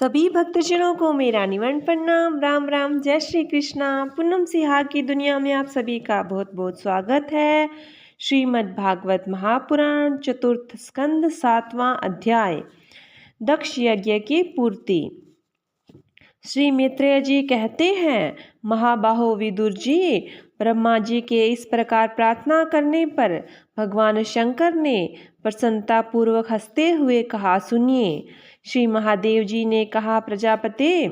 सभी भक्तजनों को मेरा निवन प्रणाम। राम राम, जय श्री कृष्णा। पूनम सिहाग की दुनिया में आप सभी का बहुत बहुत स्वागत है। श्रीमद् भागवत महापुराण चतुर्थ स्कंद 7वां अध्याय, दक्ष यज्ञ की पूर्ति। श्री मैत्रेय जी कहते हैं, महाबाहो विदुर जी, ब्रह्मा जी के इस प्रकार प्रार्थना करने पर भगवान शंकर ने प्रसन्नता पूर्वक हंसते हुए कहा, सुनिए। श्री महादेव जी ने कहा, प्रजापति,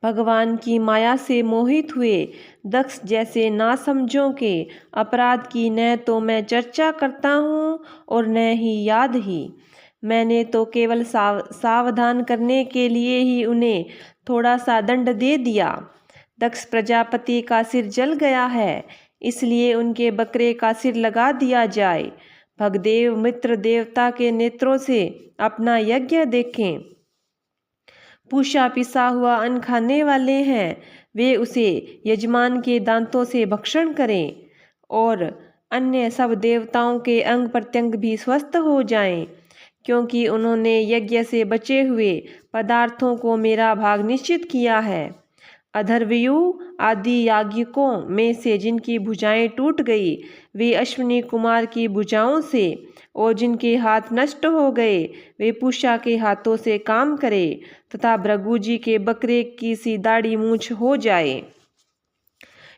भगवान की माया से मोहित हुए दक्ष जैसे नासमझों के अपराध की न तो मैं चर्चा करता हूँ और न ही याद ही। मैंने तो केवल सावधान करने के लिए ही उन्हें थोड़ा सा दंड दे दिया। दक्ष प्रजापति का सिर जल गया है, इसलिए उनके बकरे का सिर लगा दिया जाए। भगदेव मित्र देवता के नेत्रों से अपना यज्ञ देखें। पूषा पिसा हुआ अन्न खाने वाले हैं, वे उसे यजमान के दांतों से भक्षण करें और अन्य सब देवताओं के अंग प्रत्यंग भी स्वस्थ हो जाएं, क्योंकि उन्होंने यज्ञ से बचे हुए पदार्थों को मेरा भाग निश्चित किया है। अधर्वयु आदि याज्ञिकों में से जिनकी भुजाएं टूट गई, वे अश्विनी कुमार की भुजाओं से, और जिनके हाथ नष्ट हो गए, वे पूषा के हाथों से काम करें तथा भृगु जी के बकरे की सी दाढ़ी मूछ हो जाए।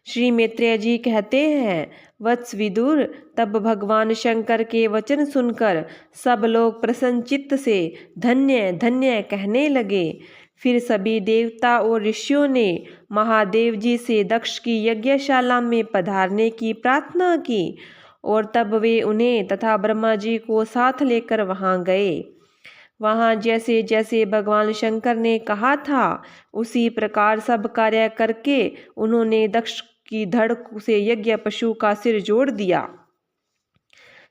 श्री मैत्रेय जी कहते हैं, वत्स विदुर, तब भगवान शंकर के वचन सुनकर सब लोग प्रसन्न चित्त से धन्य धन्य कहने लगे। फिर सभी देवता और ऋषियों ने महादेव जी से दक्ष की यज्ञशाला में पधारने की प्रार्थना की और तब वे उन्हें तथा ब्रह्मा जी को साथ लेकर वहां गए। वहां जैसे जैसे भगवान शंकर ने कहा था, उसी प्रकार सब कार्य करके उन्होंने दक्ष की धड़ से यज्ञ पशु का सिर जोड़ दिया।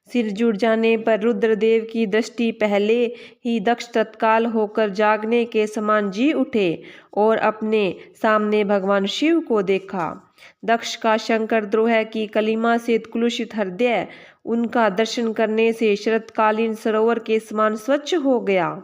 सिर जुड़ जाने पर रुद्रदेव की दृष्टि पहले ही दक्ष तत्काल होकर जागने के समान जी उठे और अपने सामने भगवान शिव को देखा। दक्ष का शंकर द्रोह की कलिमा से कुलुषित हृदय उनका दर्शन करने से शरतकालीन सरोवर के समान स्वच्छ हो गया।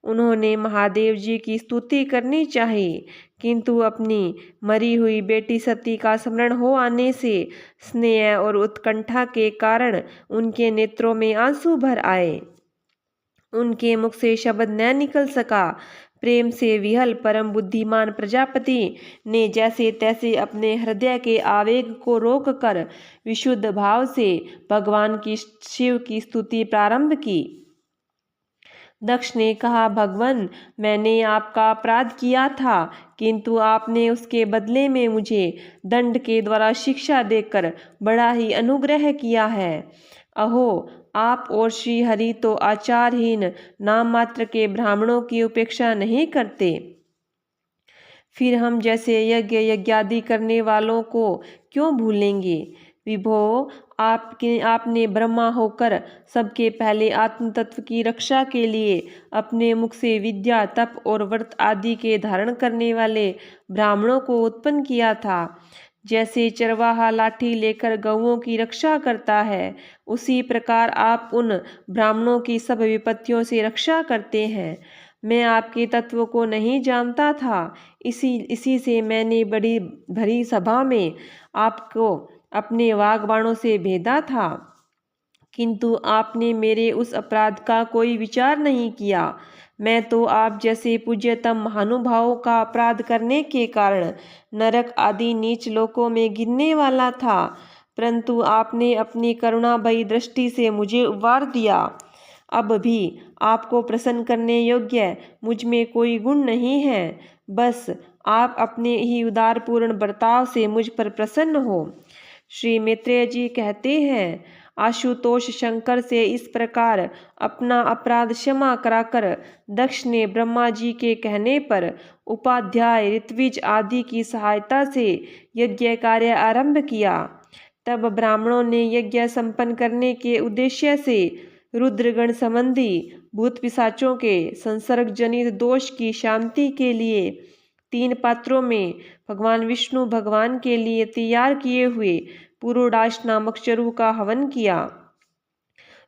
उन्होंने महादेव जी की स्तुति करनी चाहिए, किंतु अपनी मरी हुई बेटी सती का स्मरण हो आने से स्नेह और उत्कंठा के कारण उनके नेत्रों में आंसू भर आए। उनके मुख से शब्द न निकल सका। प्रेम से विहल परम बुद्धिमान प्रजापति ने जैसे तैसे अपने हृदय के आवेग को रोककर विशुद्ध भाव से भगवान की शिव की स्तुति प्रारंभ की। दक्ष ने कहा, भगवान, मैंने आपका अपराध किया था, किंतु आपने उसके बदले में मुझे दंड के द्वारा शिक्षा देकर बड़ा ही अनुग्रह किया है। अहो, आप और श्री हरि तो आचारहीन नाम मात्र के ब्राह्मणों की उपेक्षा नहीं करते, फिर हम जैसे यज्ञ यज्ञादि करने वालों को क्यों भूलेंगे। विभो, आपने ब्रह्मा होकर सबके पहले आत्म तत्व की रक्षा के लिए अपने मुख से विद्या, तप और व्रत आदि के धारण करने वाले ब्राह्मणों को उत्पन्न किया था। जैसे चरवाहा लाठी लेकर गौओं की रक्षा करता है, उसी प्रकार आप उन ब्राह्मणों की सब विपत्तियों से रक्षा करते हैं। मैं आपके तत्व को नहीं जानता था, इसी से मैंने बड़ी भरी सभा में आपको अपने वाग्बाणों से भेदा था, किंतु आपने मेरे उस अपराध का कोई विचार नहीं किया। मैं तो आप जैसे पूज्यतम महानुभावों का अपराध करने के कारण नरक आदि नीच लोकों में गिरने वाला था, परंतु आपने अपनी करुणाभरी दृष्टि से मुझे उबार दिया। अब भी आपको प्रसन्न करने योग्य मुझ में कोई गुण नहीं है, बस आप अपने ही उदारपूर्ण बर्ताव से मुझ पर प्रसन्न हो। श्री मैत्रेय जी कहते हैं, आशुतोष शंकर से इस प्रकार अपना अपराध क्षमा कराकर दक्ष ने ब्रह्मा जी के कहने पर उपाध्याय ऋत्विज आदि की सहायता से यज्ञ कार्य आरंभ किया। तब ब्राह्मणों ने यज्ञ संपन्न करने के उद्देश्य से रुद्रगण संबंधी भूत पिशाचों के संसर्ग जनित दोष की शांति के लिए 3 पात्रों में भगवान विष्णु भगवान के लिए तैयार किए हुए पुरोडाश नामक चरु का हवन किया।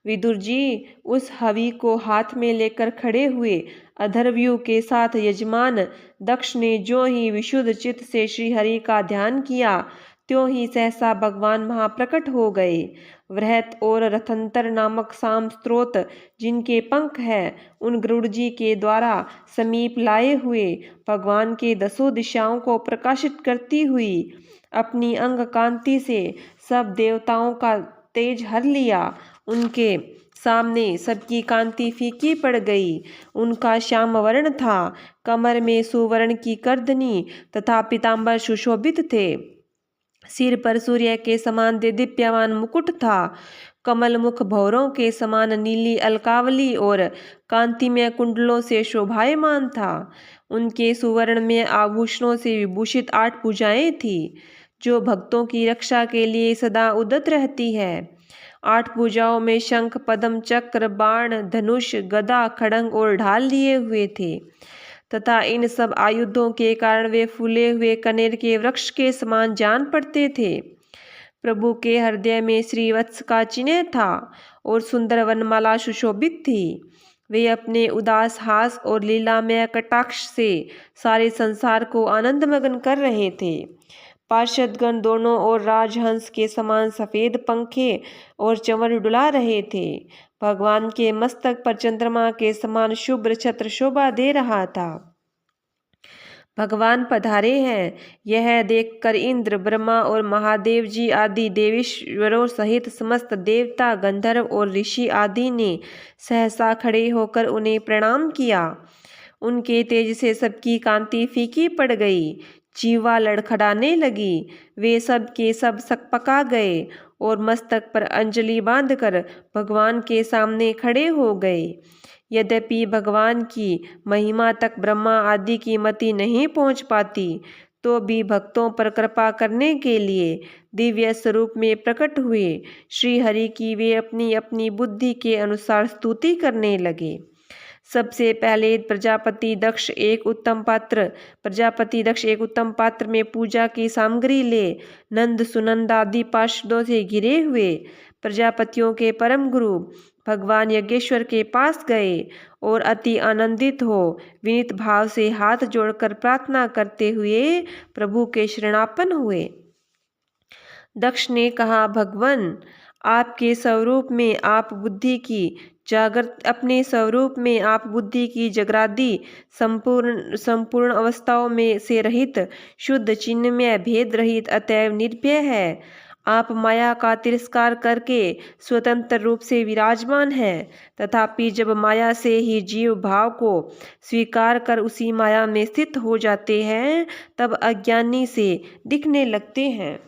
विदुर जी उस हवि को हाथ में लेकर खड़े हुए। अधर्व्यूह के साथ यजमान दक्ष ने जो ही विशुद्ध चित्त से श्रीहरि का ध्यान किया, त्यों ही सहसा भगवान महाप्रकट हो गए। वृहत और रथंतर नामक साम स्त्रोत जिनके पंख है, उन गरुड़ जी के द्वारा समीप लाए हुए भगवान के दसों दिशाओं को प्रकाशित करती हुई अपनी अंग कांति से सब देवताओं का तेज हर लिया। उनके सामने सबकी कांति फीकी पड़ गई। उनका श्याम वर्ण था, कमर में सुवर्ण की करधनी तथा पीताम्बर सुशोभित थे। सिर पर सूर्य के समान देदीप्यमान मुकुट था। कमल मुख भौरों के समान नीली अलकावली और कांतिमय कुंडलों से शोभायमान था। उनके सुवर्ण में आभूषणों से विभूषित 8 भुजाएं थी, जो भक्तों की रक्षा के लिए सदा उद्यत रहती है। 8 भुजाओं में शंख, पद्म, चक्र, बाण, धनुष, गदा, खड्ग और ढाल लिए हुए थे तथा इन सब आयुधों के कारण वे फूले हुए कनेर के वृक्ष के समान जान पड़ते थे। प्रभु के हृदय में श्रीवत्स का चिन्ह था और सुंदर वनमाला सुशोभित थी। वे अपने उदास हास और लीलामय कटाक्ष से सारे संसार को आनंदमग्न कर रहे थे। पार्षदगण दोनों ओर राजहंस के समान सफेद पंखे और चंवर डुला रहे थे। भगवान के मस्तक पर चंद्रमा के समान शुभ्र छत्र शोभा दे रहा था। भगवान पधारे हैं, यह देखकर इंद्र, ब्रह्मा और महादेव जी आदि देवेश्वरों सहित समस्त देवता, गंधर्व और ऋषि आदि ने सहसा खड़े होकर उन्हें प्रणाम किया। उनके तेज से सबकी कांति फीकी पड़ गई, जीवा लड़खड़ाने लगी। वे सब के सब सकपका गए और मस्तक पर अंजलि बांधकर भगवान के सामने खड़े हो गए। यद्यपि भगवान की महिमा तक ब्रह्मा आदि की मति नहीं पहुंच पाती, तो भी भक्तों पर कृपा करने के लिए दिव्य स्वरूप में प्रकट हुए श्री हरि की वे अपनी अपनी बुद्धि के अनुसार स्तुति करने लगे। सबसे पहले प्रजापति दक्ष एक उत्तम पात्र में पूजा की सामग्री ले नंद सुनंद आदि पार्षदों से घिरे हुए प्रजापतियों के परम गुरु भगवान यज्ञेश्वर के पास गए और अति आनंदित हो विनीत भाव से हाथ जोड़कर प्रार्थना करते हुए प्रभु के शरणापन्न हुए। दक्ष ने कहा, भगवान, आपके स्वरूप में आप बुद्धि की जगरादि संपूर्ण अवस्थाओं में से रहित, शुद्ध, चिन्मय, भेद रहित, अतएव निर्भय है। आप माया का तिरस्कार करके स्वतंत्र रूप से विराजमान हैं, तथापि जब माया से ही जीव भाव को स्वीकार कर उसी माया में स्थित हो जाते हैं, तब अज्ञानी से दिखने लगते हैं।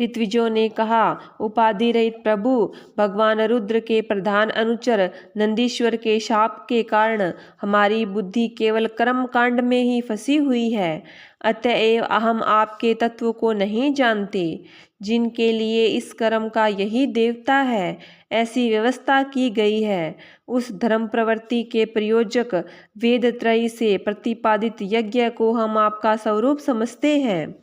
ऋत्विजों ने कहा, उपाधि रहित प्रभु, भगवान रुद्र के प्रधान अनुचर नंदीश्वर के शाप के कारण हमारी बुद्धि केवल कर्म कांड में ही फंसी हुई है, अतएव हम आपके तत्व को नहीं जानते। जिनके लिए इस कर्म का यही देवता है, ऐसी व्यवस्था की गई है, उस धर्म प्रवृत्ति के प्रयोजक वेद त्रयी से प्रतिपादित यज्ञ को हम आपका स्वरूप समझते हैं।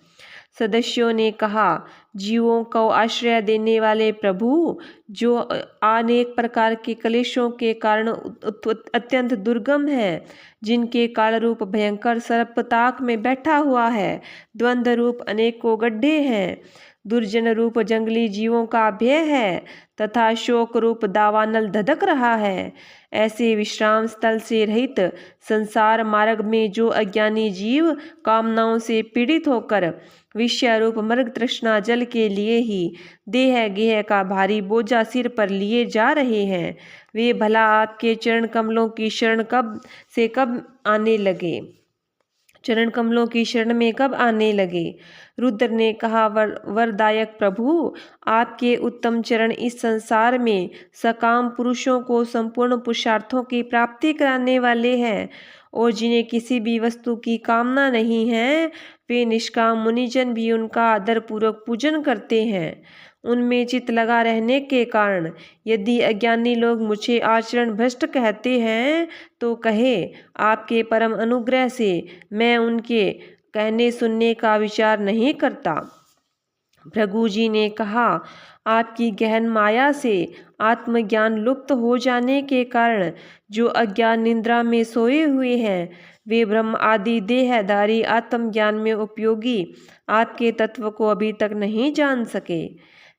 सदस्यों ने कहा, जीवों को आश्रय देने वाले प्रभु, जो अनेक प्रकार के कलेशों के कारण अत्यंत दुर्गम है, जिनके काल रूप भयंकर सर्पताक में बैठा हुआ है, द्वंद्व रूप अनेकों गड्ढे हैं, दुर्जन रूप जंगली जीवों का भय है तथा शोक रूप दावानल धधक रहा है, ऐसे विश्राम स्थल से रहित संसार मार्ग में जो अज्ञानी जीव कामनाओं से पीड़ित होकर विषय रूप मर्ग तृष्णा जल के लिए ही देह गेह का भारी बोझा सिर पर लिए जा रहे हैं, वे भला आपके चरण कमलों की शरण कब आने लगे? चरण कमलों की शरण में कब आने लगे? रुद्र ने कहा, वरदायक प्रभु, आपके उत्तम चरण इस संसार में सकाम पुरुषों को संपूर्ण पुरुषार्थों की प्राप्ति कराने वाले हैं, और जिन्हें किसी भी वस्तु की कामना नहीं है, वे निष्काम मुनिजन भी उनका आदरपूर्वक पूजन करते हैं। उनमें चित्त लगा रहने के कारण यदि अज्ञानी लोग मुझे आचरण भ्रष्ट कहते हैं, तो कहे, आपके परम अनुग्रह से मैं उनके कहने सुनने का विचार नहीं करता। भृगु जी ने कहा, आपकी गहन माया से आत्मज्ञान लुप्त हो जाने के कारण जो अज्ञान निद्रा में सोए हुए हैं वे ब्रह्म आदि देहधारी आत्मज्ञान में उपयोगी आपके तत्व को अभी तक नहीं जान सके।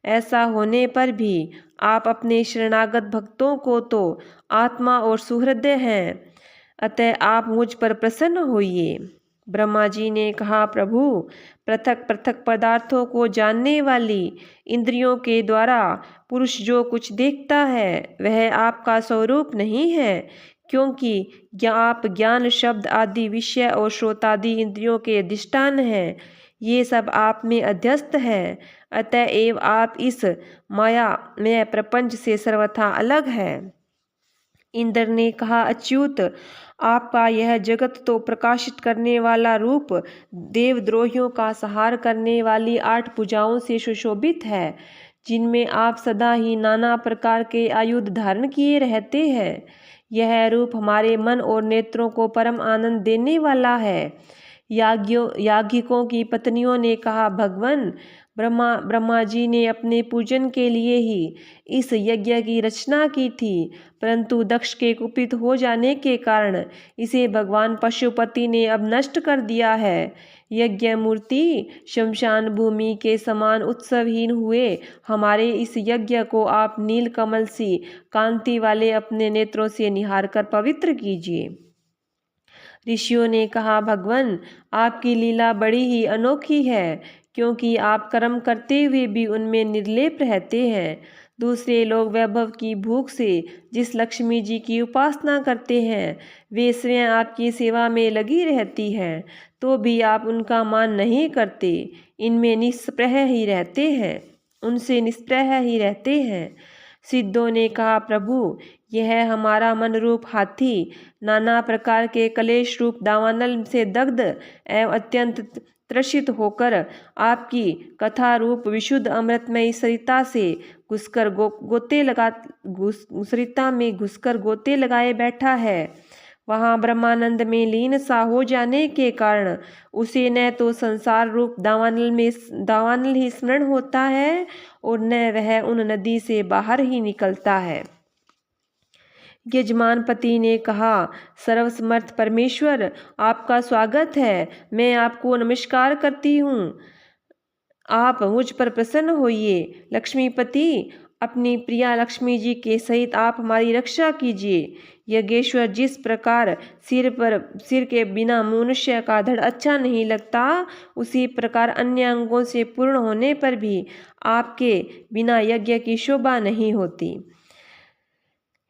ऐसा होने पर भी आप अपने शरणागत भक्तों को तो आत्मा और सुहृदय हैं, अतः आप मुझ पर प्रसन्न होइए। ब्रह्मा जी ने कहा, प्रभु, पृथक पृथक पदार्थों को जानने वाली इंद्रियों के द्वारा पुरुष जो कुछ देखता है वह आपका स्वरूप नहीं है, क्योंकि आप ज्ञान शब्द आदि विषय और श्रोतादि इंद्रियों के अधिष्ठान हैं। ये सब आप में अध्यस्त है, अतएव आप इस माया में प्रपंच से सर्वथा अलग है। इंद्र ने कहा, अच्युत, आपका यह जगत तो प्रकाशित करने वाला रूप देवद्रोहियों का संहार करने वाली 8 भुजाओं से सुशोभित है, जिनमें आप सदा ही नाना प्रकार के आयुध धारण किए रहते हैं। यह रूप हमारे मन और नेत्रों को परम आनंद देने वाला है। याज्ञिकों की पत्नियों ने कहा, भगवान, ब्रह्मा जी ने अपने पूजन के लिए ही इस यज्ञ की रचना की थी, परंतु दक्ष के कुपित हो जाने के कारण इसे भगवान पशुपति ने अब नष्ट कर दिया है। यज्ञ मूर्ति शमशान भूमि के समान उत्सवहीन हुए हमारे इस यज्ञ को आप नील कमल सी कांति वाले अपने नेत्रों से निहार कर पवित्र कीजिए। ऋषियों ने कहा, भगवान, आपकी लीला बड़ी ही अनोखी है, क्योंकि आप कर्म करते हुए भी उनमें निर्लेप रहते हैं। दूसरे लोग वैभव की भूख से जिस लक्ष्मी जी की उपासना करते हैं वे स्वयं आपकी सेवा में लगी रहती हैं, तो भी आप उनका मान नहीं करते, इनमें निष्प्रह ही रहते हैं, उनसे निष्प्रह ही रहते हैं। सिद्धों ने कहा, प्रभु, यह हमारा मन रूप हाथी नाना प्रकार के कलेश रूप दावानल से दग्ध एवं अत्यंत त्रसित होकर आपकी कथा रूप विशुद्ध अमृतमयी सरिता से घुसकर सरिता में घुसकर गोते लगाए बैठा है। वहाँ ब्रह्मानंद में लीन सा हो जाने के कारण उसे न तो संसार रूप दावानल ही स्मरण होता है और न वह उन नदी से बाहर ही निकलता है। यजमान पति ने कहा, सर्वसमर्थ परमेश्वर, आपका स्वागत है, मैं आपको नमस्कार करती हूँ, आप मुझ पर प्रसन्न होइए। लक्ष्मीपति, अपनी प्रिया लक्ष्मी जी के सहित आप हमारी रक्षा कीजिए। यज्ञेश्वर, जिस प्रकार सिर के बिना मनुष्य का धड़ अच्छा नहीं लगता, उसी प्रकार अन्य अंगों से पूर्ण होने पर भी आपके बिना यज्ञ की शोभा नहीं होती।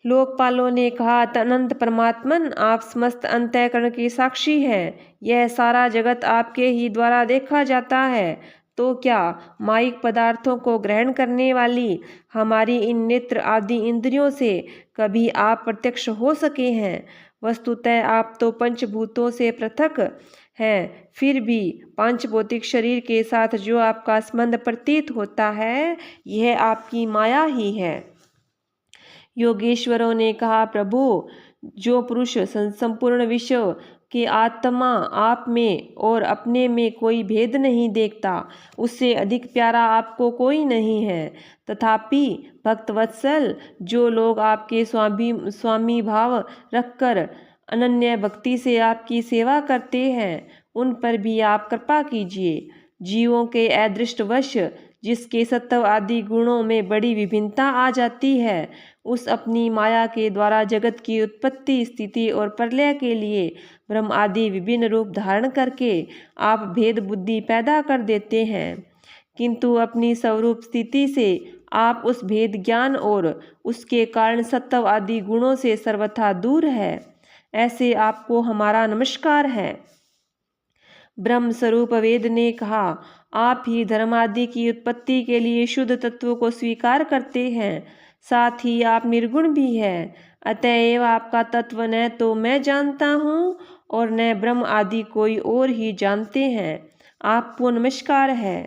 लोकपालों ने कहा, अनंत परमात्मन, आप समस्त अंतःकरण की साक्षी हैं, यह सारा जगत आपके ही द्वारा देखा जाता है, तो क्या माइक पदार्थों को ग्रहण करने वाली हमारी इन नेत्र आदि इंद्रियों से कभी आप प्रत्यक्ष हो सके हैं? वस्तुतः आप तो पंचभूतों से पृथक हैं, फिर भी पांचभौतिक शरीर के साथ जो आपका संबंध प्रतीत होता है यह आपकी माया ही है। योगेश्वरों ने कहा, प्रभु, जो पुरुष संपूर्ण विश्व के आत्मा आप में और अपने में कोई भेद नहीं देखता, उससे अधिक प्यारा आपको कोई नहीं है। तथापि भक्तवत्सल, जो लोग आपके स्वामी भाव रखकर अनन्य भक्ति से आपकी सेवा करते हैं, उन पर भी आप कृपा कीजिए। जीवों के अदृष्टवश जिसके सत्व आदि गुणों में बड़ी विभिन्नता आ जाती है, उस अपनी माया के द्वारा जगत की उत्पत्ति, स्थिति और प्रलय के लिए ब्रह्म आदि विभिन्न रूप धारण करके आप भेद बुद्धि पैदा कर देते हैं, किंतु अपनी स्वरूप स्थिति से आप उस भेद ज्ञान और उसके कारण सत्व आदि गुणों से सर्वथा दूर है। ऐसे आपको हमारा नमस्कार है। ब्रह्म स्वरूप वेद ने कहा, आप ही धर्म आदि की उत्पत्ति के लिए शुद्ध तत्व को स्वीकार करते हैं, साथ ही आप निर्गुण भी हैं, अतएव आपका तत्व न तो मैं जानता हूँ और न ब्रह्म आदि कोई और ही जानते हैं। आपको नमस्कार है।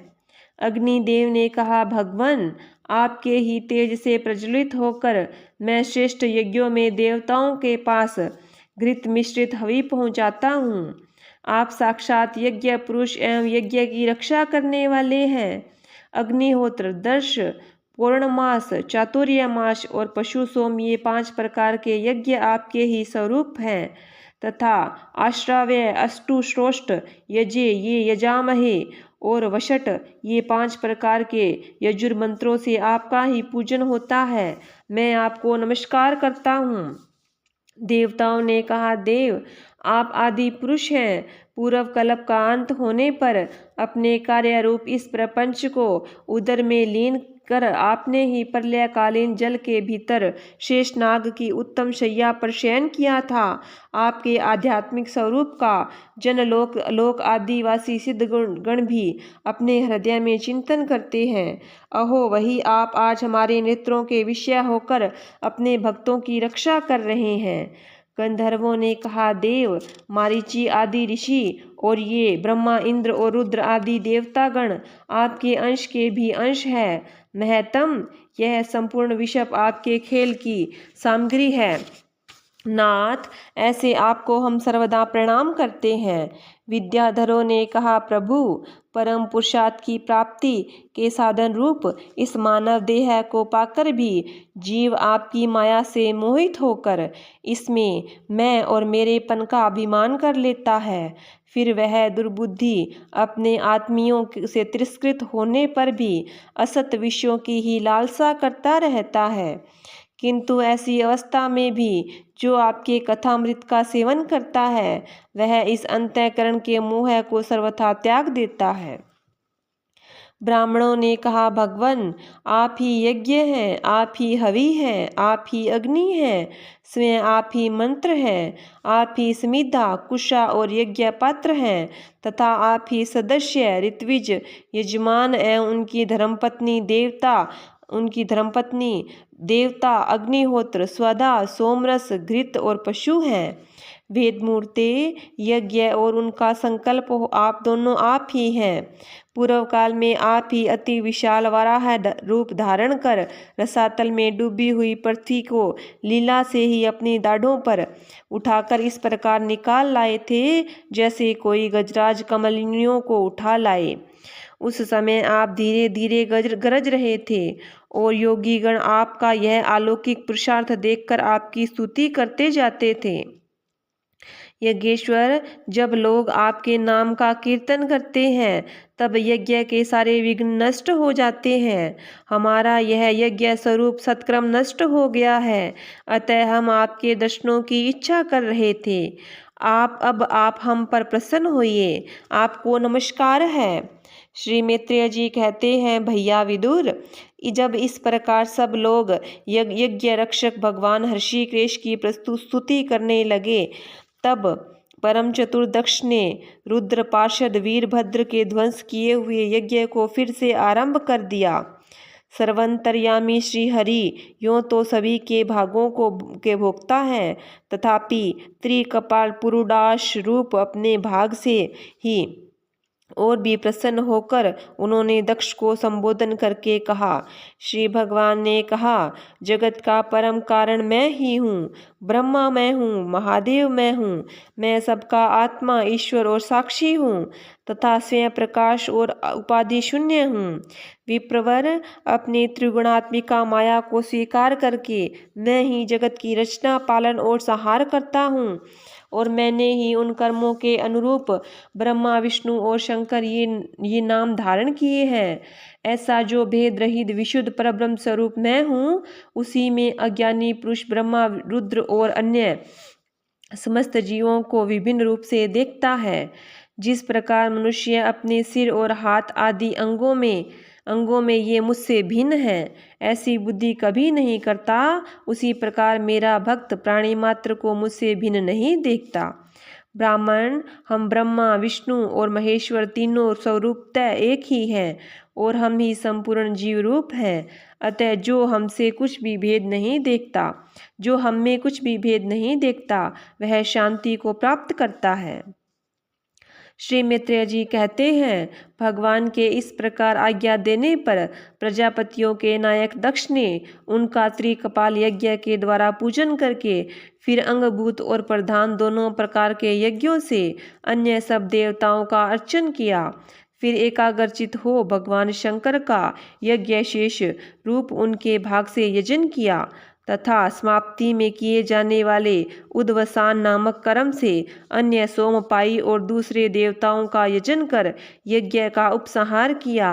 अग्निदेव ने कहा, भगवान, आपके ही तेज से प्रज्वलित होकर मैं श्रेष्ठ यज्ञों में देवताओं के पास घृत मिश्रित हवि पहुँचाता हूँ। आप साक्षात यज्ञ पुरुष एवं यज्ञ की रक्षा करने वाले हैं। अग्निहोत्र दर्श पौर्णमास, चातुर्मास और पशु सोम, ये 5 प्रकार के यज्ञ आपके ही स्वरूप हैं। तथा आश्राव्य, अष्टु, श्रोष्ठ, यजे, ये यजामहे और वषट, ये 5 प्रकार के यजुर्मंत्रों से आपका ही पूजन होता है। मैं आपको नमस्कार करता हूँ। देवताओं ने कहा, देव, आप आदि पुरुष हैं। पूर्व कल्प का अंत होने पर अपने कार्य रूप इस प्रपंच को उदर में लीन कर आपने ही प्रलयकालीन जल के भीतर शेषनाग की उत्तम शैया पर शयन किया था। आपके आध्यात्मिक स्वरूप का जनलोक लोक आदिवासी सिद्ध गण भी अपने हृदय में चिंतन करते हैं। अहो, वही आप आज हमारे नेत्रों के विषय होकर अपने भक्तों की रक्षा कर रहे हैं। गंधर्वों ने कहा, देव, मारीची आदि ऋषि और ये ब्रह्मा, इंद्र और रुद्र आदि देवतागण आपके अंश के भी अंश है। महतम, यह संपूर्ण विश्व आपके खेल की सामग्री है। नाथ, ऐसे आपको हम सर्वदा प्रणाम करते हैं। विद्याधरों ने कहा, प्रभु, परम पुरुषार्थ की प्राप्ति के साधन रूप इस मानव देह को पाकर भी जीव आपकी माया से मोहित होकर इसमें मैं और मेरेपन का अभिमान कर लेता है। फिर वह दुर्बुद्धि अपने आत्मियों से तिरस्कृत होने पर भी असत विषयों की ही लालसा करता रहता है। किंतु ऐसी अवस्था में भी जो आपके कथामृत का सेवन करता है, वह इस अंतःकरण के मोह को सर्वथा त्याग देता है। ब्राह्मणों ने कहा, भगवन, आप ही यज्ञ हैं, आप ही हवि हैं, आप ही अग्नि हैं, स्वयं आप ही मंत्र हैं, आप ही समिधा, कुशा और यज्ञ पात्र हैं, तथा आप ही सदस्य, ऋत्विज, यजमान एवं उनकी धर्मपत्नी देवता, अग्निहोत्र, स्वधा, सोमरस, घृत और पशु हैं। वेदमूर्ते, यज्ञ और उनका संकल्प आप दोनों आप ही हैं। पूर्व काल में आप ही अति विशाल वराह रूप धारण कर रसातल में डूबी हुई पृथ्वी को लीला से ही अपनी दाढ़ों पर उठाकर इस प्रकार निकाल लाए थे जैसे कोई गजराज कमलिनियों को उठा लाए। उस समय आप धीरे धीरे गरज रहे थे और योगीगण आपका यह अलौकिक पुरुषार्थ देखकर आपकी स्तुति करते जाते थे। यज्ञेश्वर, जब लोग आपके नाम का कीर्तन करते हैं तब यज्ञ के सारे विघ्न नष्ट हो जाते हैं। हमारा यह यज्ञ स्वरूप सत्क्रम नष्ट हो गया है, अतः हम आपके दर्शनों की इच्छा कर रहे थे। आप हम पर प्रसन्न होइए। आपको नमस्कार है। श्री मैत्रेय जी कहते हैं, भैया विदुर, जब इस प्रकार सब लोग यज्ञ रक्षक भगवान हृषिकेश की स्तुति करने लगे, तब परम चतुर दक्ष ने रुद्र पार्षद वीरभद्र के ध्वंस किए हुए यज्ञ को फिर से आरंभ कर दिया। सर्वंतर्यामी श्री हरि यों तो सभी के भागों के भोक्ता हैं, तथापि त्रिकपाल पुरुडाश रूप अपने भाग से ही और भी प्रसन्न होकर उन्होंने दक्ष को संबोधन करके कहा। श्री भगवान ने कहा, जगत का परम कारण मैं ही हूँ, ब्रह्मा मैं हूँ, महादेव मैं हूँ, मैं सबका आत्मा, ईश्वर और साक्षी हूँ तथा स्वयं प्रकाश और उपाधि शून्य हूँ। विप्रवर, अपनी त्रिगुणात्मिका माया को स्वीकार करके मैं ही जगत की रचना, पालन और संहार करता हूँ और मैंने ही उन कर्मों के अनुरूप ब्रह्मा, विष्णु और शंकर ये नाम धारण किए हैं। ऐसा जो भेद रहित विशुद्ध परब्रह्म स्वरूप मैं हूँ, उसी में अज्ञानी पुरुष ब्रह्मा, रुद्र और अन्य समस्त जीवों को विभिन्न रूप से देखता है। जिस प्रकार मनुष्य अपने सिर और हाथ आदि अंगों में ये मुझसे भिन्न है, ऐसी बुद्धि कभी नहीं करता, उसी प्रकार मेरा भक्त प्राणी मात्र को मुझसे भिन्न नहीं देखता। ब्राह्मण, हम ब्रह्मा, विष्णु और महेश्वर तीनों स्वरूपतः एक ही हैं और हम ही संपूर्ण जीव रूप हैं। अतः जो हम में कुछ भी भेद नहीं देखता, वह शांति को प्राप्त करता है। श्री मैत्रेय जी कहते हैं, भगवान के इस प्रकार आज्ञा देने पर प्रजापतियों के नायक दक्ष ने उनका त्रिकपाल यज्ञ के द्वारा पूजन करके फिर अंगभूत और प्रधान दोनों प्रकार के यज्ञों से अन्य सब देवताओं का अर्चन किया। फिर एकाग्रचित हो भगवान शंकर का यज्ञ शेष रूप उनके भाग से यजन किया तथा समाप्ति में किए जाने वाले उद्वसान नामक कर्म से अन्य सोमपाई और दूसरे देवताओं का यजन कर यज्ञ का उपसंहार किया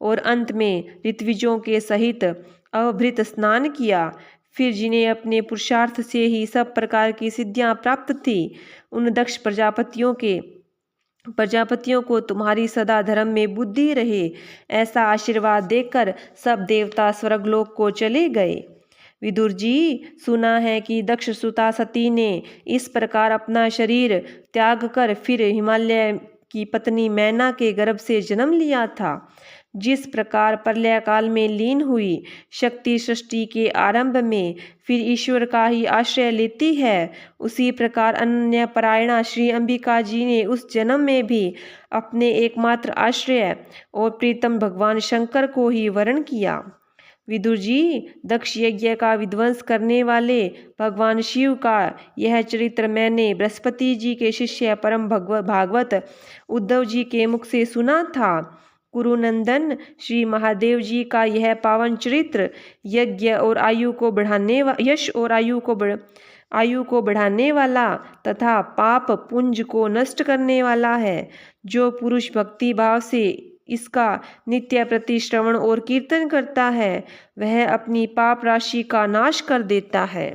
और अंत में ऋत्विजों के सहित अवभृत स्नान किया। फिर जिन्हें अपने पुरुषार्थ से ही सब प्रकार की सिद्धियां प्राप्त थी उन दक्ष प्रजापतियों को तुम्हारी सदा धर्म में बुद्धि रहे ऐसा आशीर्वाद देकर सब देवता स्वर्गलोक को चले गए। विदुर जी, सुना है कि दक्ष सुता सती ने इस प्रकार अपना शरीर त्याग कर फिर हिमालय की पत्नी मैना के गर्भ से जन्म लिया था। जिस प्रकार प्रलय काल में लीन हुई शक्ति सृष्टि के आरंभ में फिर ईश्वर का ही आश्रय लेती है, उसी प्रकार अनन्य परायणा श्री अंबिका जी ने उस जन्म में भी अपने एकमात्र आश्रय और प्रीतम भगवान शंकर को ही वरण किया। विदुर जी, दक्ष यज्ञ का विध्वंस करने वाले भगवान शिव का यह चरित्र मैंने बृहस्पति जी के शिष्य परम भागवत उद्धव जी के मुख से सुना था। कुरुनंदन, श्री महादेव जी का यह पावन चरित्र यज्ञ और आयु को बढ़ाने यश और आयु को बढ़ाने वाला तथा पाप पुंज को नष्ट करने वाला है। जो पुरुष भक्ति भाव से इसका नित्य प्रति श्रवण और कीर्तन करता है वह अपनी पाप राशि का नाश कर देता है।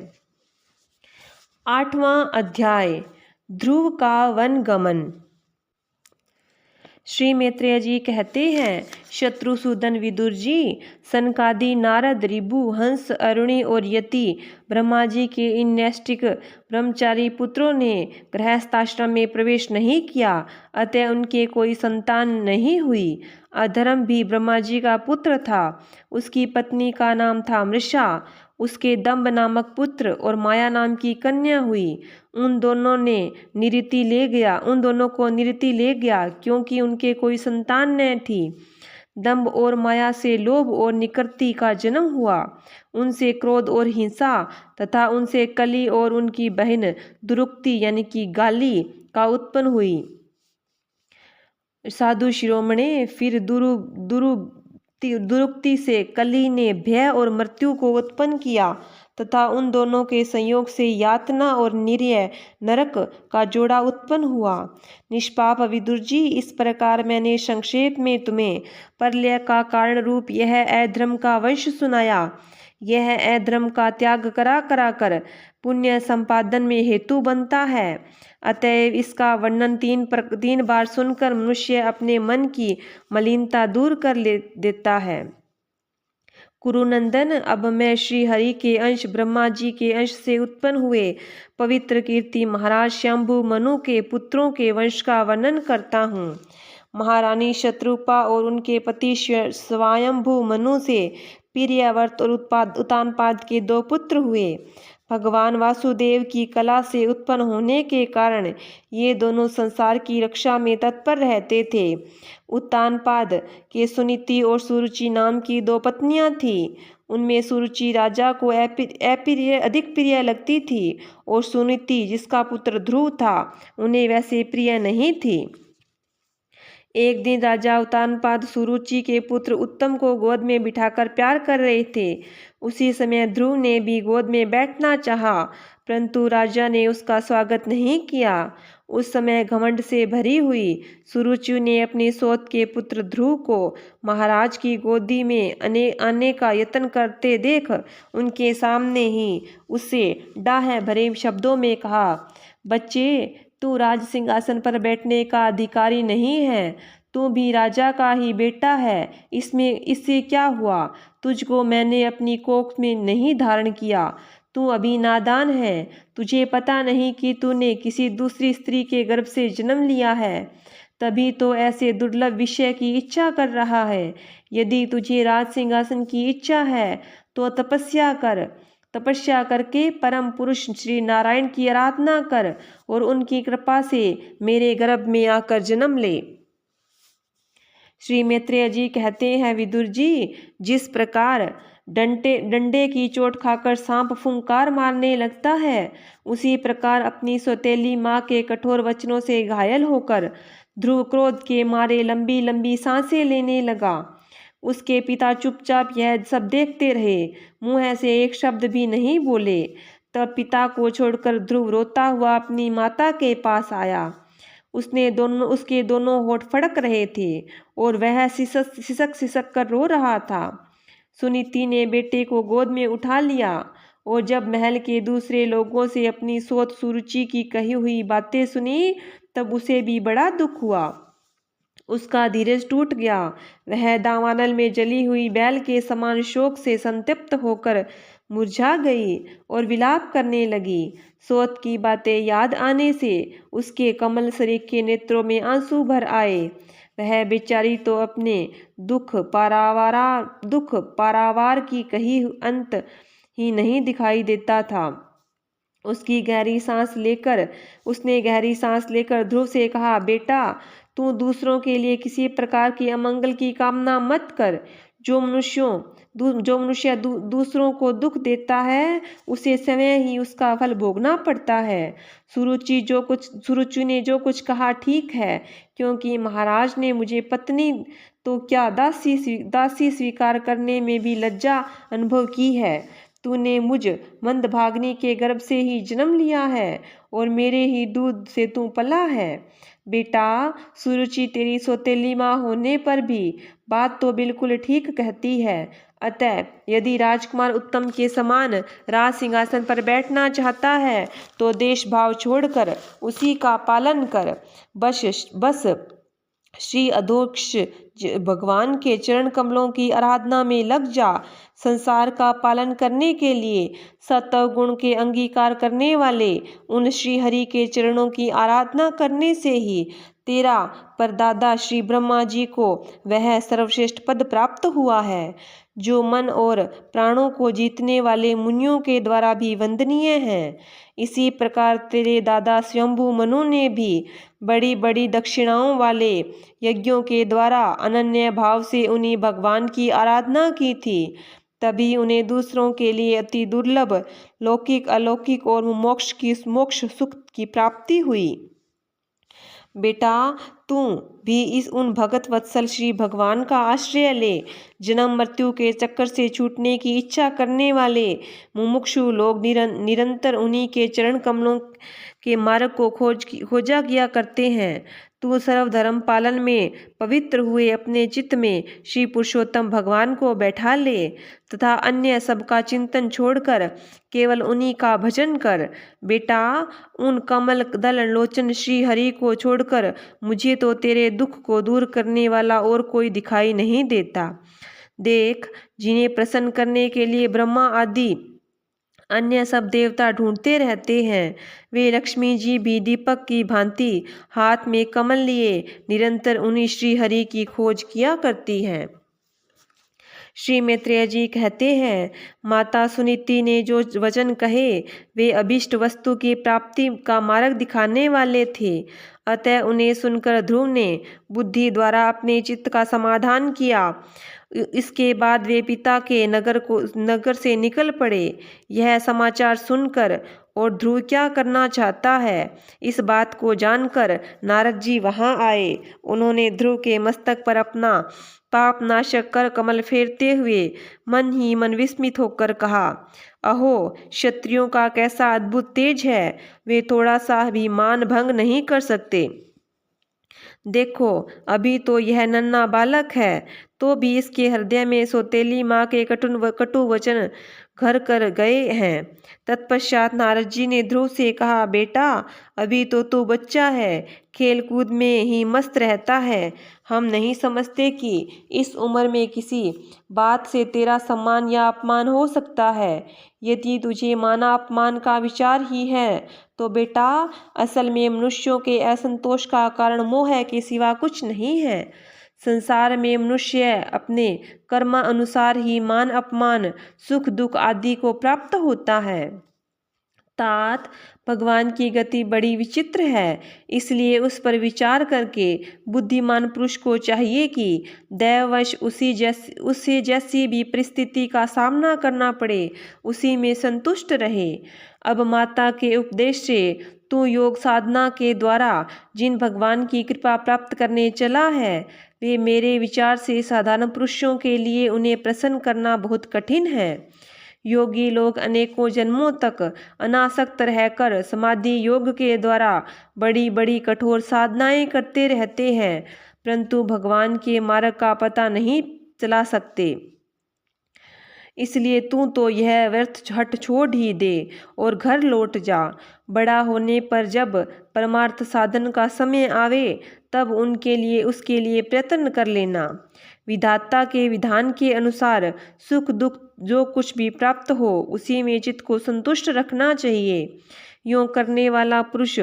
8वां अध्याय ध्रुव का वन गमन। श्री मैत्रेय जी कहते हैं, शत्रुसूदन विदुर जी, सनकादि नारद ऋभु हंस अरुणि और यति ब्रह्मा जी के इन नैष्टिक ब्रह्मचारी पुत्रों ने गृहस्थाश्रम में प्रवेश नहीं किया, अतः उनके कोई संतान नहीं हुई। अधर्म भी ब्रह्मा जी का पुत्र था। उसकी पत्नी का नाम था मृषा। उसके दंभ नामक पुत्र और माया नाम की कन्या हुई। उन दोनों को निरति ले गया क्योंकि उनके कोई संतान न थी। दंभ और माया से लोभ और निकृति का जन्म हुआ। उनसे क्रोध और हिंसा तथा उनसे कली और उनकी बहन दुरुक्ति यानी कि गाली का उत्पन्न हुई। साधु शिरोमणे, फिर दुरुक्ति से कली ने भय और मृत्यु को उत्पन्न किया तथा उन दोनों के संयोग से यातना और निर्य नरक का जोड़ा उत्पन्न हुआ। निष्पाप विदुर जी, इस प्रकार मैंने संक्षेप में तुम्हें प्रलय का कारण रूप यह अधर्म का वंश सुनाया। यह अधर्म का त्याग करा कर पुण्य संपादन में हेतु बनता है। अतएव इसका वर्णन तीन बार सुनकर मनुष्य अपने मन की मलिनता दूर कर देता है। कुरुनंदन, अब मैं श्री हरि के अंश ब्रह्मा जी के अंश से उत्पन्न हुए पवित्र कीर्ति महाराज शंभु मनु के पुत्रों के वंश का वर्णन करता हूँ। महारानी शत्रुपा और उनके पति स्वयंभु मनु से प्रियव्रत और उत्तानपाद के 2 पुत्र हुए। भगवान वासुदेव की कला से उत्पन्न होने के कारण ये दोनों संसार की रक्षा में तत्पर रहते थे। उत्तानपाद के सुनीति और सुरुचि नाम की 2 पत्नियां थीं। उनमें सुरुचि राजा को अधिक प्रिय लगती थी और सुनीति, जिसका पुत्र ध्रुव था, उन्हें वैसे प्रिय नहीं थी। एक दिन राजा उत्तानपाद सुरुचि के पुत्र उत्तम को गोद में बिठाकर प्यार कर रहे थे। उसी समय ध्रुव ने भी गोद में बैठना चाहा, परंतु राजा ने उसका स्वागत नहीं किया। उस समय घमंड से भरी हुई सुरुचि ने अपने सौत के पुत्र ध्रुव को महाराज की गोदी में आने का यत्न करते देख उनके सामने ही उससे डाह भरे शब्दों में कहा, बच्चे, तू राज सिंहासन पर बैठने का अधिकारी नहीं है। तू भी राजा का ही बेटा है। इससे क्या हुआ? तुझको मैंने अपनी कोख में नहीं धारण किया। तू अभी नादान है। तुझे पता नहीं कि तूने किसी दूसरी स्त्री के गर्भ से जन्म लिया है, तभी तो ऐसे दुर्लभ विषय की इच्छा कर रहा है। यदि तुझे राज सिंहासन की इच्छा है तो तपस्या करके परम पुरुष श्री नारायण की आराधना कर और उनकी कृपा से मेरे गर्भ में आकर जन्म ले। श्री मैत्रेय जी कहते हैं, विदुर जी, जिस प्रकार डंडे की चोट खाकर सांप फुंकार मारने लगता है, उसी प्रकार अपनी सौतेली माँ के कठोर वचनों से घायल होकर ध्रुव क्रोध के मारे लंबी लंबी सांसें लेने लगा। उसके पिता चुपचाप यह सब देखते रहे, मुंह से एक शब्द भी नहीं बोले। तब पिता को छोड़कर ध्रुव रोता हुआ अपनी माता के पास आया। उसके दोनों होंठ फड़क रहे थे और वह सिसक सिसक कर रो रहा था। सुनीति ने बेटे को गोद में उठा लिया और जब महल के दूसरे लोगों से अपनी सोच सुरुचि की कही हुई बातें सुनी, तब उसे भी बड़ा दुख हुआ। उसका धीरज टूट गया। वह दावानल में जली हुई बैल के समान शोक से संतप्त होकर मुरझा गई और विलाप करने लगी। सोच की बातें याद आने से उसके कमल सरीख के नेत्रों में आंसू भर आए। वह बेचारी तो अपने दुख पारावार की कहीं अंत ही नहीं दिखाई देता था। उसने गहरी सांस लेकर ध्रुव से कहा, बेटा, तू दूसरों के लिए किसी प्रकार की अमंगल की कामना मत कर। जो मनुष्य दूसरों को दुख देता है, उसे स्वयं ही उसका फल भोगना पड़ता है। सुरुचि ने जो कुछ कहा ठीक है, क्योंकि महाराज ने मुझे पत्नी तो क्या दासी स्वीकार करने में भी लज्जा अनुभव की है। तूने मुझ मंदभागिनी के गर्भ से ही जन्म लिया है और मेरे ही दूध से तू पला है। बेटा, सुरुचि तेरी सौतेली माँ होने पर भी बात तो बिल्कुल ठीक कहती है। अतः यदि राजकुमार उत्तम के समान राज सिंहासन पर बैठना चाहता है तो देश भाव छोड़कर उसी का पालन कर। बस श्री अधोक्ष भगवान के चरण कमलों की आराधना में लग जा। संसार का पालन करने के लिए सत्व गुण के अंगीकार करने वाले उन श्री हरि के चरणों की आराधना करने से ही तेरा परदादा श्री ब्रह्मा जी को वह सर्वश्रेष्ठ पद प्राप्त हुआ है, जो मन और प्राणों को जीतने वाले मुनियों के द्वारा भी वंदनीय है। इसी प्रकार तेरे दादा स्वयंभू मनु ने भी बड़ी बड़ी दक्षिणाओं वाले यज्ञों के द्वारा अनन्य भाव से उन्हीं भगवान की आराधना की थी। तभी उन्हें दूसरों के लिए अति दुर्लभ लौकिक अलौकिक और मोक्ष सुख की प्राप्ति हुई। बेटा, तू भी उन भगत वत्सल श्री भगवान का आश्रय ले। जन्म मृत्यु के चक्कर से छूटने की इच्छा करने वाले मुमुक्षु लोग निरंतर उन्हीं के चरण कमलों के मार्ग को खोजा किया करते हैं। तू सर्वधर्म पालन में पवित्र हुए अपने चित्त में श्री पुरुषोत्तम भगवान को बैठा ले तथा अन्य सबका चिंतन छोड़कर केवल उन्हीं का भजन कर। बेटा, उन कमल दल लोचन श्री हरि को छोड़कर मुझे तो तेरे दुख को दूर करने वाला और कोई दिखाई नहीं देता। देख, जिन्हें प्रसन्न करने के लिए ब्रह्मा आदि अन्य सब देवता ढूंढते रहते हैं, वे लक्ष्मी जी भी दीपक की भांति हाथ में कमल लिए निरंतर उन्हीं श्री हरि की खोज किया करती हैं। श्री मैत्रेय जी कहते हैं, माता सुनीति ने जो वचन कहे वे अभिष्ट वस्तु की प्राप्ति का मार्ग दिखाने वाले थे। अतः उन्हें सुनकर ध्रुव ने बुद्धि द्वारा अपने चित्त का समाधान किया। इसके बाद वे पिता के नगर से निकल पड़े। यह समाचार सुनकर और ध्रुव क्या करना चाहता है, इस बात को जानकर नारद जी वहां आए। उन्होंने ध्रुव के मस्तक पर अपना पाप नाशक कर कमल फेरते हुए मन ही मन विस्मित होकर कहा, अहो, क्षत्रियों का कैसा अद्भुत तेज है, वे थोड़ा सा भी मान भंग नहीं कर सकते। देखो, अभी तो यह नन्हा बालक है, तो भी इसके हृदय में सौतेली माँ के कटु वचन घर कर गए हैं। तत्पश्चात नारद जी ने ध्रुव से कहा, बेटा, अभी तो तू बच्चा है, खेल कूद में ही मस्त रहता है। हम नहीं समझते कि इस उम्र में किसी बात से तेरा सम्मान या अपमान हो सकता है। यदि तुझे माना अपमान का विचार ही है तो बेटा, असल में मनुष्यों के असंतोष का कारण मोह के सिवा कुछ नहीं है। संसार में मनुष्य अपने कर्मानुसार ही मान अपमान सुख दुख आदि को प्राप्त होता है। तात भगवान की गति बड़ी विचित्र है, इसलिए उस पर विचार करके बुद्धिमान पुरुष को चाहिए कि दैववश उसे जैसी भी परिस्थिति का सामना करना पड़े उसी में संतुष्ट रहे। अब माता के उपदेश से तू योग साधना के द्वारा जिन भगवान की कृपा प्राप्त करने चला है, वे मेरे विचार से साधारण पुरुषों के लिए उन्हें प्रसन्न करना बहुत कठिन है। योगी लोग अनेकों जन्मों तक अनासक्त रहकर समाधि योग के द्वारा बड़ी बड़ी कठोर साधनाएं करते रहते हैं, परंतु भगवान के मार्ग का पता नहीं चला सकते। इसलिए तू तो यह व्यर्थ हट छोड़ ही दे और घर लौट जा। बड़ा होने पर जब परमार्थ साधन का समय आवे तब उसके लिए प्रयत्न कर लेना। विधाता के विधान के अनुसार सुख दुख जो कुछ भी प्राप्त हो उसी में चित्त को संतुष्ट रखना चाहिए। यूँ करने वाला पुरुष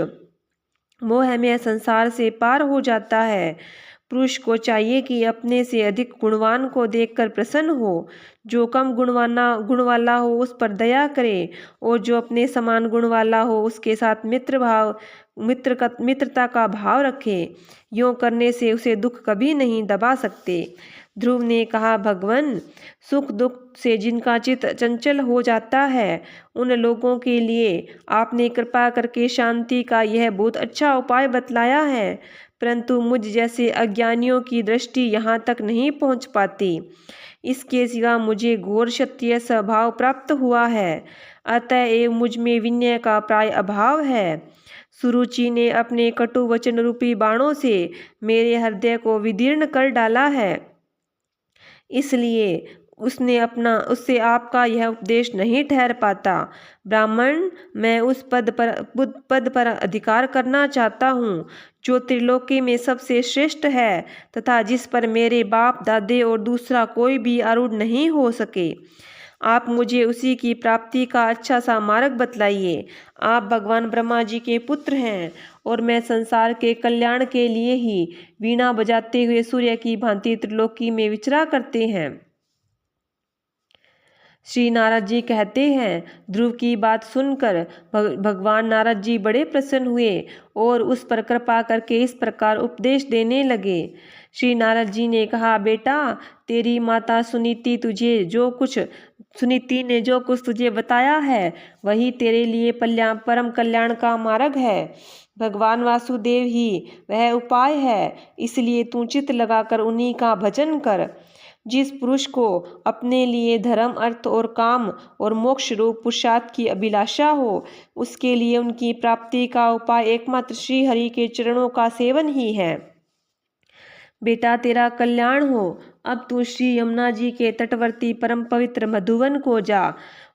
मोह में संसार से पार हो जाता है। पुरुष को चाहिए कि अपने से अधिक गुणवान को देखकर प्रसन्न हो, जो कम गुण वाला हो उस पर दया करे और जो अपने समान गुण वाला हो उसके साथ मित्रता का भाव रखे। यूँ करने से उसे दुख कभी नहीं दबा सकते। ध्रुव ने कहा, भगवान, सुख दुख से जिनका चित्त चंचल हो जाता है उन लोगों के लिए आपने कृपा करके शांति का यह बहुत अच्छा उपाय बतलाया है, परंतु मुझ जैसे अज्ञानियों की दृष्टि यहाँ तक नहीं पहुँच पाती। इसके सिवा मुझे घोर क्षत्रिय स्वभाव प्राप्त हुआ है, अतएव मुझ में विनय का प्राय अभाव है। सुरुचि ने अपने कटु वचन रूपी बाणों से मेरे हृदय को विदीर्ण कर डाला है, इसलिए उससे आपका यह उपदेश नहीं ठहर पाता। ब्राह्मण, मैं उस पद पर अधिकार करना चाहता हूँ जो त्रिलोकी में सबसे श्रेष्ठ है तथा जिस पर मेरे बाप दादे और दूसरा कोई भी आरूढ़ नहीं हो सके। आप मुझे उसी की प्राप्ति का अच्छा सा मार्ग बतलाइए। आप भगवान ब्रह्मा जी के पुत्र हैं और मैं संसार के कल्याण के लिए ही वीणा बजाते हुए सूर्य की भांति त्रिलोकी में विचरा करते हैं। श्री नारद जी कहते हैं, ध्रुव की बात सुनकर भगवान नारद जी बड़े प्रसन्न हुए और उस पर कृपा करके इस प्रकार उपदेश देने लगे। श्री नारद जी ने कहा, बेटा, तेरी माता सुनीति ने जो कुछ तुझे बताया है वही तेरे लिए परम कल्याण का मार्ग है। भगवान वासुदेव ही वह उपाय है, इसलिए तू चित्त लगाकर उन्हीं का भजन कर। जिस पुरुष को अपने लिए धर्म अर्थ और काम और मोक्ष रूप पुरुषार्थ की अभिलाषा हो उसके लिए उनकी प्राप्ति का उपाय एकमात्र श्री हरि के चरणों का सेवन ही है। बेटा, तेरा कल्याण हो। अब तू श्री यमुना जी के तटवर्ती परम पवित्र मधुवन को जा।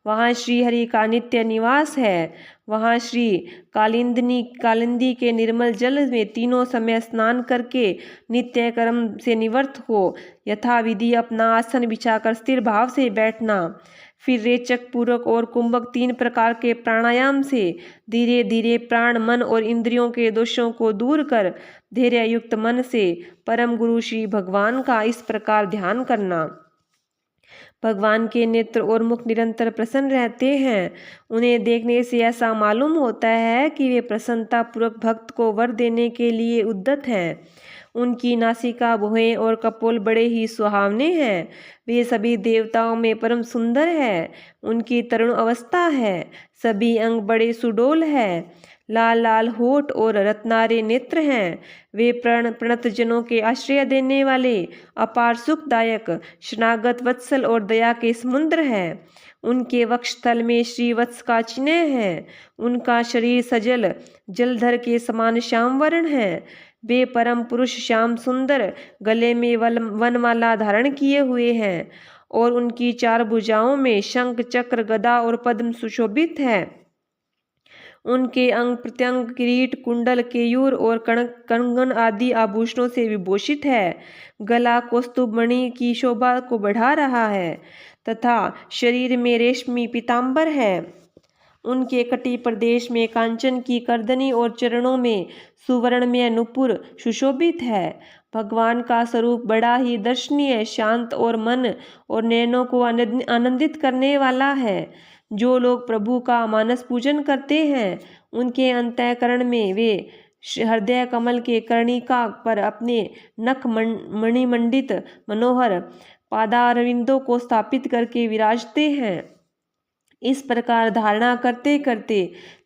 वहाँ श्री हरि का नित्य निवास है। वहाँ श्री कालिंदी के निर्मल जल में तीनों समय स्नान करके नित्य कर्म से निवृत्त हो यथाविधि अपना आसन बिछाकर स्थिर भाव से बैठना। फिर रेचक, पूरक और कुंभक 3 प्रकार के प्राणायाम से धीरे धीरे प्राण, मन और इंद्रियों के दोषों को दूर कर धैर्य युक्त मन से परम गुरु श्री भगवान का इस प्रकार ध्यान करना। भगवान के नेत्र और मुख निरंतर प्रसन्न रहते हैं। उन्हें देखने से ऐसा मालूम होता है कि वे प्रसन्नता पूर्वक भक्त को वर देने के लिए उद्यत हैं। उनकी नासिका, भुहें और कपोल बड़े ही सुहावने हैं। वे सभी देवताओं में परम सुंदर है। उनकी तरुण अवस्था है। सभी अंग बड़े सुडोल है। लाल लाल होठ और रत्नारे नेत्र हैं। वे प्रणत जनों के आश्रय देने वाले अपार सुखदायक शरणागत वत्सल और दया के समुद्र हैं। उनके वक्षस्थल में श्री वत्स का चिन्ह है। उनका शरीर सजल जलधर के समान श्याम वर्ण है। वे परम पुरुष श्याम सुंदर गले में वनमाला धारण किए हुए हैं और उनकी 4 भुजाओं में शंख, चक्र, गदा और पद्म सुशोभित है। उनके अंग प्रत्यंग किरीट, कुंडल, केयूर और कंगन आदि आभूषणों से विभूषित है। गला कौस्तुभ मणि की शोभा को बढ़ा रहा है तथा शरीर में रेशमी पीताम्बर है। उनके कटी प्रदेश में कांचन की करदनी और चरणों में सुवर्णमय नुपुर सुशोभित है। भगवान का स्वरूप बड़ा ही दर्शनीय, शांत और मन और नयनों को आनंदित करने वाला है। जो लोग प्रभु का मानस पूजन करते हैं उनके अंतःकरण में वे हृदय कमल के कर्णिका पर अपने नख मणिमंडित मनोहर पादारविंदों को स्थापित करके विराजते हैं। इस प्रकार धारणा करते करते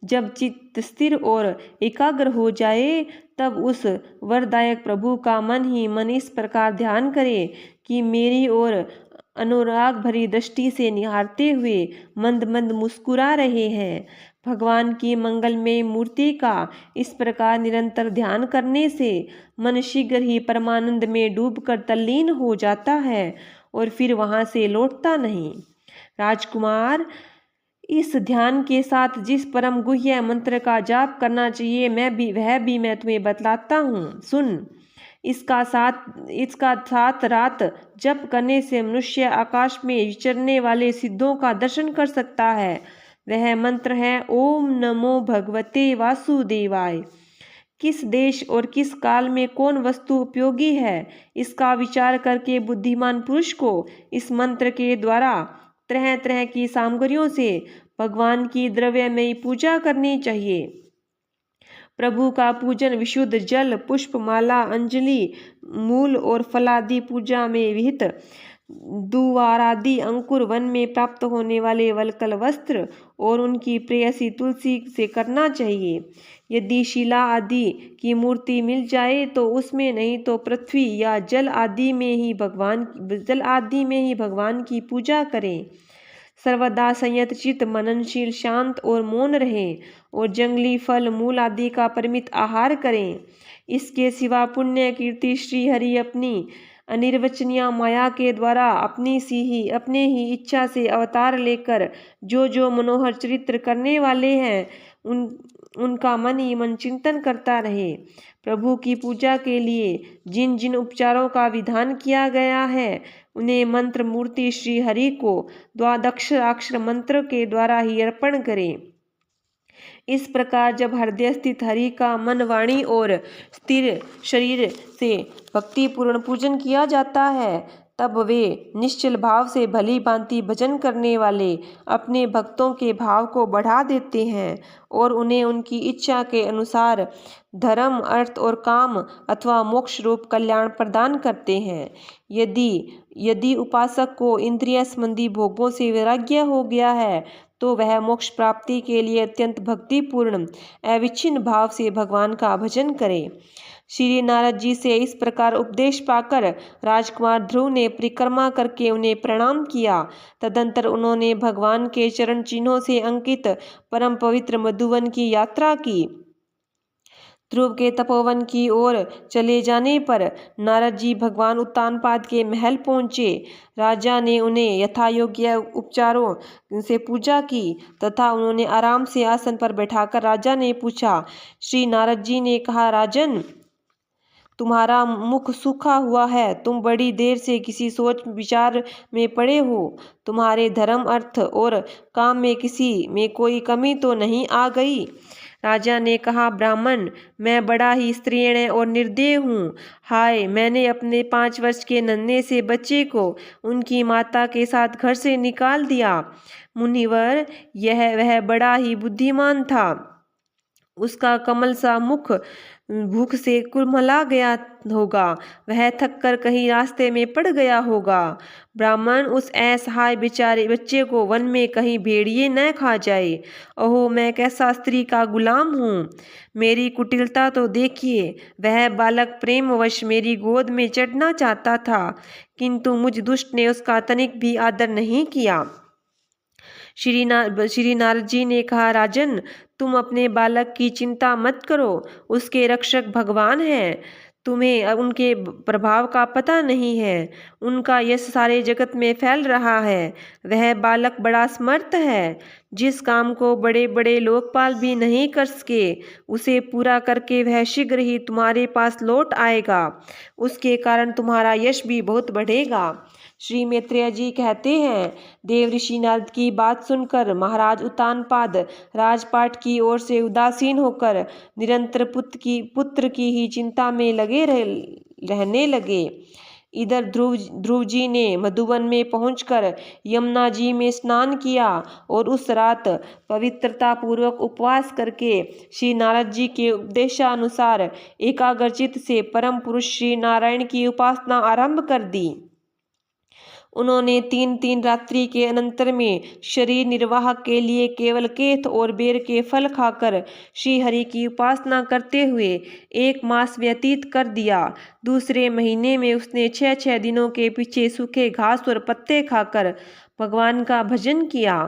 जब चित्त स्थिर और एकाग्र हो जाए तब उस वरदायक प्रभु का मन ही मन इस प्रकार ध्यान करे कि मेरी ओर अनुराग भरी दृष्टि से निहारते हुए मंद मंद मुस्कुरा रहे हैं। भगवान की मंगलमय मूर्ति का इस प्रकार निरंतर ध्यान करने से मन शीघ्र ही परमानंद में डूबकर तल्लीन हो जाता है और फिर वहां से लौटता नहीं। राजकुमार, इस ध्यान के साथ जिस परम गुह्य मंत्र का जाप करना चाहिए मैं तुम्हें बतलाता हूँ, सुन। इसका सात रात जप करने से मनुष्य आकाश में विचरने वाले सिद्धों का दर्शन कर सकता है। वह मंत्र है ओम नमो भगवते वासुदेवाय। किस देश और किस काल में कौन वस्तु उपयोगी है, इसका विचार करके बुद्धिमान पुरुष को इस मंत्र के द्वारा तरह तरह की सामग्रियों से भगवान की द्रव्यमयी पूजा करनी चाहिए। प्रभु का पूजन विशुद्ध जल, पुष्प, माला, अंजलि, मूल और फलादि पूजा में विहित दुवारादि अंकुर, वन में प्राप्त होने वाले वलकल वस्त्र और उनकी प्रेयसी तुलसी से करना चाहिए। यदि शिला आदि की मूर्ति मिल जाए तो उसमें, नहीं तो पृथ्वी या जल आदि में ही भगवान की पूजा करें। सर्वदा संयत चित्त, मननशील, शांत और मौन रहें और जंगली फल, मूल आदि का परिमित आहार करें। इसके सिवा पुण्य कीर्ति श्री हरि अपनी अनिर्वचनीय माया के द्वारा अपने ही इच्छा से अवतार लेकर जो मनोहर चरित्र करने वाले हैं उनका मन ही मन चिंतन करता रहे। प्रभु की पूजा के लिए जिन जिन उपचारों का विधान किया गया है उन्हें मंत्र मूर्ति श्री हरि को द्वादक्षाक्षर मंत्र के द्वारा ही अर्पण करें। इस प्रकार जब हृदय स्थित हरि का मन, वाणी और स्थिर शरीर से भक्तिपूर्ण पूजन किया जाता है तब वे निश्चल भाव से भली भांति भजन करने वाले अपने भक्तों के भाव को बढ़ा देते हैं और उन्हें उनकी इच्छा के अनुसार धर्म, अर्थ और काम अथवा मोक्ष रूप कल्याण प्रदान करते हैं। यदि उपासक को इंद्रिय संबंधी भोगों से वैराग्य हो गया है तो वह मोक्ष प्राप्ति के लिए अत्यंत भक्तिपूर्ण अविच्छिन्न भाव से भगवान का भजन करे। श्री नारद जी से इस प्रकार उपदेश पाकर राजकुमार ध्रुव ने परिक्रमा करके उन्हें प्रणाम किया। तदंतर उन्होंने भगवान के चरण चिन्हों से अंकित परम पवित्र मधुवन की यात्रा की। ध्रुव के तपोवन की ओर चले जाने पर नारद जी भगवान उत्तानपाद के महल पहुँचे। राजा ने उन्हें यथायोग्य उपचारों से पूजा की तथा उन्होंने आराम से आसन पर बैठाकर राजा ने पूछा। श्री नारद जी ने कहा, राजन, तुम्हारा मुख सूखा हुआ है, तुम बड़ी देर से किसी सोच विचार में पड़े हो। तुम्हारे धर्म, अर्थ और काम में किसी में कोई कमी तो नहीं आ गई? राजा ने कहा, ब्राह्मण, मैं बड़ा ही स्त्रीण और निर्दय हूँ। हाय, मैंने अपने 5 वर्ष के नन्हे से बच्चे को उनकी माता के साथ घर से निकाल दिया। मुनिवर, वह बड़ा ही बुद्धिमान था। उसका कमल सा मुख भूख से कुम्हला गया होगा। वह थककर कहीं रास्ते में पड़ गया होगा। ब्राह्मण, उस असहाय बेचारे बच्चे को वन में कहीं भेड़िए न खा जाए। ओहो, मैं कैसा स्त्री का गुलाम हूँ। मेरी कुटिलता तो देखिए। वह बालक प्रेमवश मेरी गोद में चढ़ना चाहता था किंतु मुझ दुष्ट ने उसका तनिक भी आदर नहीं किया। श्री नारद जी ने कहा, राजन, तुम अपने बालक की चिंता मत करो, उसके रक्षक भगवान हैं। तुम्हें उनके प्रभाव का पता नहीं है। उनका यश सारे जगत में फैल रहा है। वह बालक बड़ा समर्थ है। जिस काम को बड़े बड़े लोकपाल भी नहीं कर सके उसे पूरा करके वह शीघ्र ही तुम्हारे पास लौट आएगा। उसके कारण तुम्हारा यश भी बहुत बढ़ेगा। श्री मैत्रेय जी कहते हैं, देव ऋषि नारद की बात सुनकर महाराज उत्तानपाद राजपाट की ओर से उदासीन होकर निरंतर पुत्र की ही चिंता में लगे रहने लगे। इधर ध्रुव जी ने मधुवन में पहुंचकर यमुना जी में स्नान किया और उस रात पवित्रता पूर्वक उपवास करके श्री नारद जी के उपदेशानुसार एकाग्रचित्त से परम पुरुष श्री नारायण की उपासना आरंभ कर दी। उन्होंने 3 रात्रि के अनंतर में शरीर निर्वाह के लिए केवल केथ और बेर के फल खाकर श्री हरि की उपासना करते हुए 1 मास व्यतीत कर दिया। दूसरे महीने में उसने 6 दिनों के पीछे सूखे घास और पत्ते खाकर भगवान का भजन किया।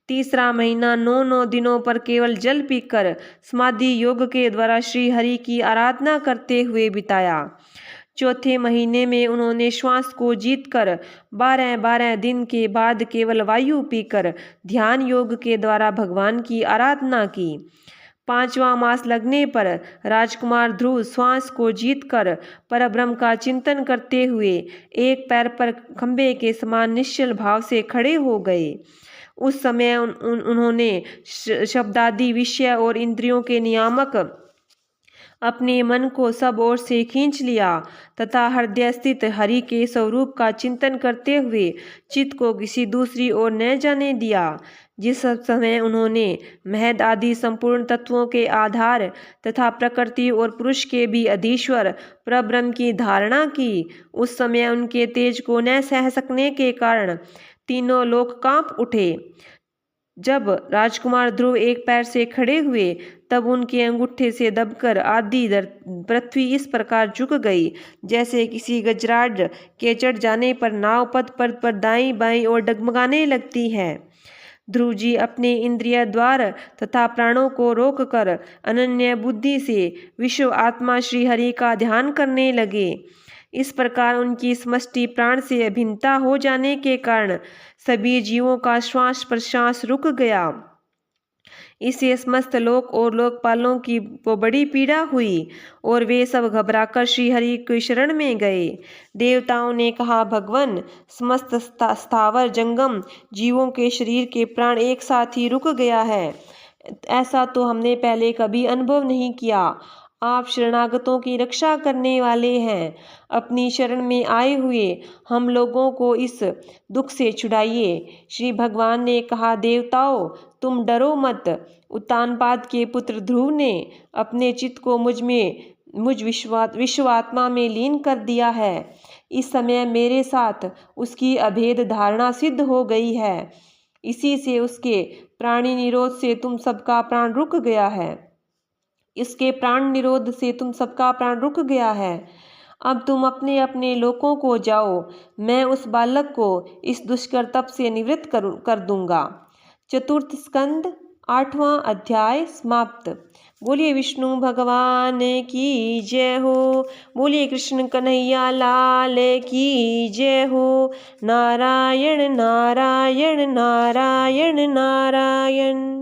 तीसरा महीना 9 दिनों पर केवल जल पीकर समाधि योग के द्वारा श्री हरि की आराधना करते हुए बिताया। चौथे महीने में उन्होंने श्वास को जीतकर 12 दिन के बाद केवल वायु पीकर ध्यान योग के द्वारा भगवान की आराधना की। 5वां मास लगने पर राजकुमार ध्रुव श्वास को जीतकर परब्रह्म का चिंतन करते हुए एक पैर पर खंबे के समान निश्चल भाव से खड़े हो गए। उस समय उन्होंने शब्दादि विषय और इंद्रियों के नियामक अपने मन को सब ओर से खींच लिया तथा हृदय स्थित हरि के स्वरूप का चिंतन करते हुए चित्त को किसी दूसरी ओर न जाने दिया। जिस समय उन्होंने महद आदि संपूर्ण तत्वों के आधार तथा प्रकृति और पुरुष के भी अधीश्वर परब्रह्म की धारणा की, उस समय उनके तेज को न सह सकने के कारण तीनों लोक कांप उठे। जब राजकुमार ध्रुव एक पैर से खड़े हुए तब उनके अंगूठे से दबकर आधी पृथ्वी इस प्रकार झुक गई जैसे किसी गजराज के चढ़ जाने पर नाव पद पर दाईं बाईं और डगमगाने लगती है। ध्रुव जी अपने इंद्रिय द्वार तथा प्राणों को रोककर अनन्य बुद्धि से विश्व आत्मा श्री हरि का ध्यान करने लगे। इस प्रकार उनकी समष्टि प्राण से अभिन्नता हो जाने के कारण सभी जीवों का श्वास प्रश्वास रुक गया। इससे समस्त लोक और लोकपालों की को बड़ी पीड़ा हुई और वे सब घबराकर श्री हरि की शरण में गए। देवताओं ने कहा, भगवान, समस्त स्थावर जंगम जीवों के शरीर के प्राण एक साथ ही रुक गया है। ऐसा तो हमने पहले कभी अनुभव नहीं किया। आप शरणागतों की रक्षा करने वाले हैं। अपनी शरण में आए हुए हम लोगों को इस दुख से छुड़ाइए। श्री भगवान ने कहा, देवताओं, तुम डरो मत। उत्तानपाद के पुत्र ध्रुव ने अपने चित्त को मुझ विश्वात्मा में लीन कर दिया है। इस समय मेरे साथ उसकी अभेद धारणा सिद्ध हो गई है। इसी से उसके प्राणी निरोध से तुम सबका प्राण रुक गया है। इसके प्राण निरोध से तुम सबका प्राण रुक गया है। अब तुम अपने अपने लोकों को जाओ। मैं उस बालक को इस दुष्कर तप से निवृत्त कर दूंगा। चतुर्थ स्कंद 8वां अध्याय समाप्त। बोलिए विष्णु भगवान की जय हो। बोलिए कृष्ण कन्हैया लाल की जय हो। नारायण नारायण नारायण नारायण।